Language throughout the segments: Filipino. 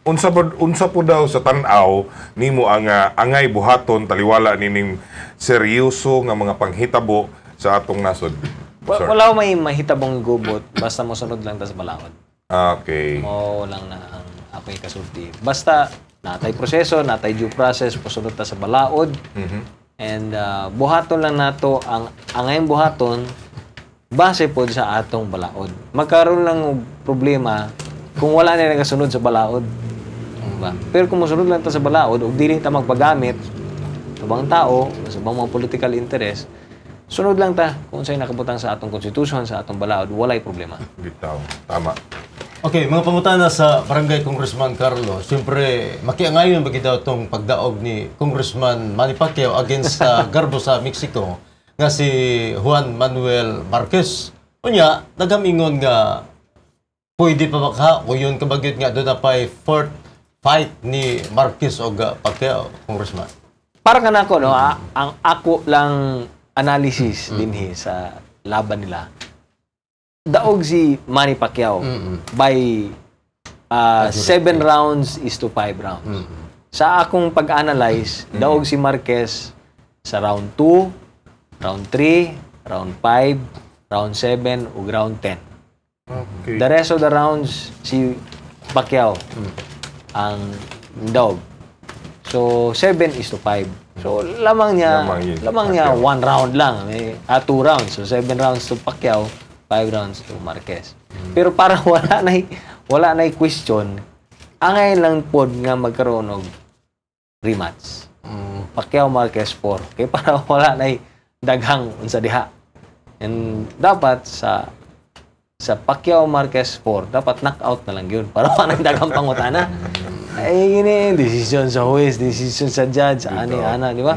unsa po daw sa tan-aw nimo ang angay buhaton taliwala nining seryoso nga mga panghitabo sa atong nasod? Wala may mahitabong gubot basta mosunod lang ta sa balaod. Okay. Mo lang na ang ako'y kasulti. Basta natay proseso, natay due process, mosunod ta sa balaod. And buhaton lang nato ang angayong buhaton base po sa atong balaod. Magkaroon lang og problema kung wala na nagasunod sa balaod. Diba? Pero kung musunod lang ta sa balaod ug dili ta magpagamit sa bang tao, sa bang mga political interest, sunod lang ta kung sa'y nakabutang sa atong konstitusyon, sa atong balaod, walay problema. Bitaw. Tama. Okay, mga pangutana sa Barangay Congressman Carlo. Siyempre, makiangayon bagi daw itong pagdaog ni Congressman Manny Pacquiao against Garbo sa Mexico nga si Juan Manuel Marquez. Unya, nagamingon nga pwede pa baka o yun kabagyot nga doon na pa'y fourth fight ni Marquez o Pacquiao, Congressman. Para ka na ako, no, ang ako lang analysis dinhi sa laban nila. Daog si Manny Pacquiao by 7 rounds is to 5 rounds. Sa akong pag-analyze, daog si Marquez sa round 2, round 3, round 5, round 7, ug round 10. Okay. The rest of the rounds, si Pacquiao ang daog. So, 7 is to 5. So, lamang niya 1 round lang. 2 rounds. So, 7 rounds to Pacquiao, 5 rounds to Marquez. Pero para wala na question, angay lang pod nga magkaroon og rematch. Pacquiao Marquez 4. Kaya para wala na daghang unsa diha. And dapat sa Pacquiao Marquez 4, dapat knockout na lang yun. Para wala na daghang pangutana. Ay, gini, decision sa huwes, decision sa judge, ani-ana, di ba?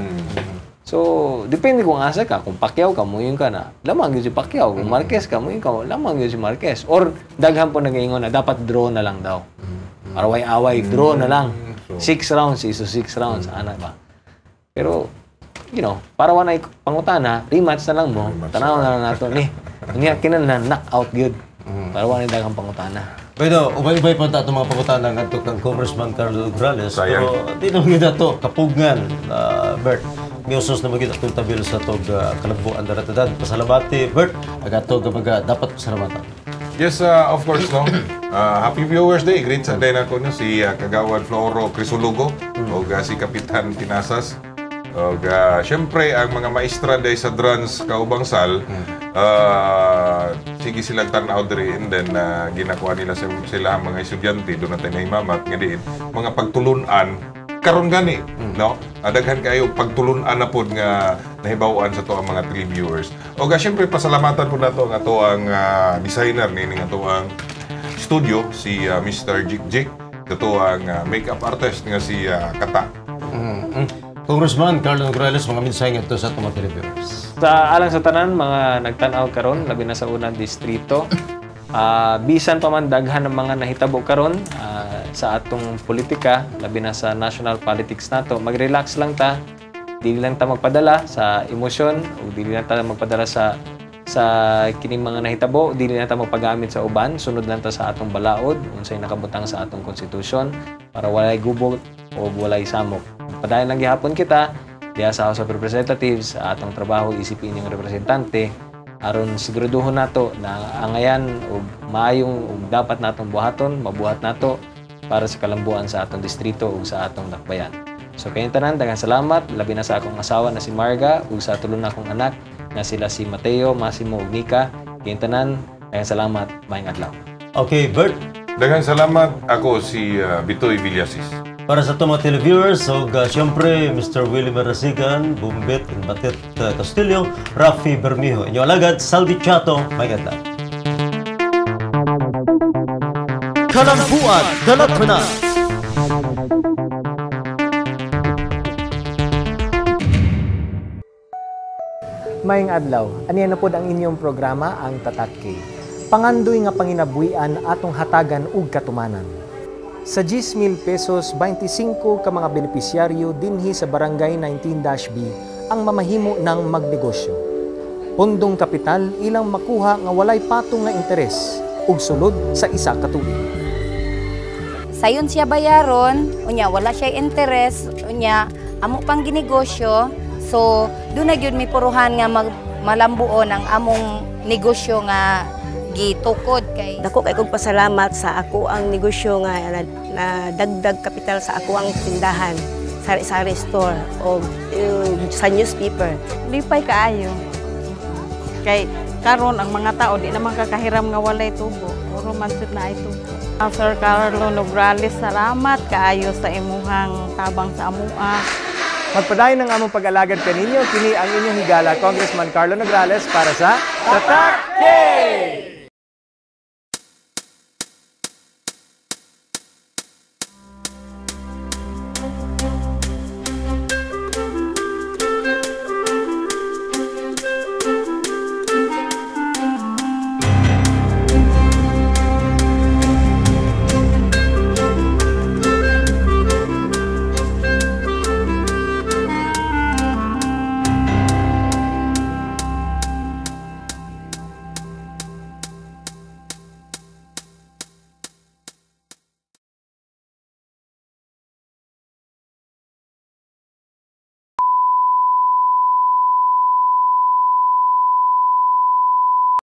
So, depende kung asa ka. Kung Pacquiao ka, muyon ka na. Lamang yun si Pacquiao. Kung Marquez ka, muyon ka, lamang yun si Marquez. Or, daghan po nag-iingon na dapat draw na lang daw. Araway-away, draw na lang. 6 rounds is to 6 rounds. Ana ba? Pero, you know, para wala pangutana, rematch na lang mo. Tanaw na lang nato. Niya, kinala na knockout good. Para wala daghang pangutana. Pero, ubay-ubay pa ito mga pangutana ng ato kang Congressman Carlo Grales. Pero, di naman gina ito, kapugngan, Bert. May usos na magiging atong tabil sa itong kalabuan na ratadad. Pasalamati, Bert. Agato, gabaga, dapat pasalamatan. Yes, of course, no. Happy Viewers Day. Great sa day na ko, no? Si Kagawad Floro Crisulugo o si Kapitan Pinasas. O siyempre, ang mga maestra day sa Drans Kaubangsal, sige silang tanaw diri and then ginakuha nila sila ang mga estudyante doon natin na imamat nga diin mga pagtulunan karon gani no daghan kayo pagtulunan na pod nga nahibaw-an sa to ang mga televiewers o syempre pasalamatan po nato nga to ang designer ni nga to ang studio si Mr. Jik Jik to ang makeup artist nga si Kata. Congressman Carlo Grales, mga mensahe nga ito sa itong mga televiewers. Alang sa tanan, mga nagtanaw karon, labi na sa unang distrito, bisan pa man daghan ng mga nahitabo karon sa atong politika, labi na sa national politics nato, mag-relax lang ta, dili lang ta magpadala sa emosyon, o dili lang ta magpadala sa kining mga nahitabo, dili lang ta magpagamit sa uban, sunod lang ta sa atong balaod, unsay nakabutang sa atong konstitusyon, para walay gubot o walay samok. Padayon lang gihapon kita diha sa House of Representatives sa atong trabaho isipin yung representante aron siguraduhon nato na angayan og maayong ug dapat natong buhaton mabuhat nato para sa kalambuan sa atong distrito ug sa atong dakbayan. So kayong tanan daghang salamat labi na sa akong asawa na si Marga ug sa tulo na akong anak na sila si Mateo, Massimo ug Nika. Kayong tanan daghang salamat maayong adlaw. Okay, Bert. Daghang salamat ako si Bitoy Villasis. Para sa itong mga televiewers, so siyempre, Mr. Willie Marasigan, Bumbit, Batit Castillo, Rafi Bermijo. Inyong alagad, Saldi Chato, may ganda. Kalambuan, Dalatana. Mayong adlaw, aniya na pod ang inyong programa, ang Tatak K. Pangandoy nga panginabuhian atong hatagan ug katumanan. Sa 10,000 pesos, 25 ka mga benepisyaryo dinhi sa Barangay 19-B ang mamahimo ng magnegosyo. Pundong kapital ilang makuha nga walay patong nga interes ug sulod sa isa ka tuig. Sa sayon siya bayaron, unya wala siya interest, unya amo pang ginegosyo. So doon na gyud mi puruhan nga malambuon ang among negosyo nga gitukod kay Dako kay kog pasalamat sa ako ang negosyo nga na dagdag kapital sa ako ang tindahan, sari-sari store o sa newspaper. Lipay kaayo. Kay karon ang mga tao di naman kakahiram nga walay tubo. Puro man sud na ay tubo. Sir Carlo Nograles, salamat kaayo sa imuhang tabang sa amua. Magpadayon ng among pag-alagad kaninyo, kini ang inyong higala, Congressman Carlo Nograles para sa Tatak K!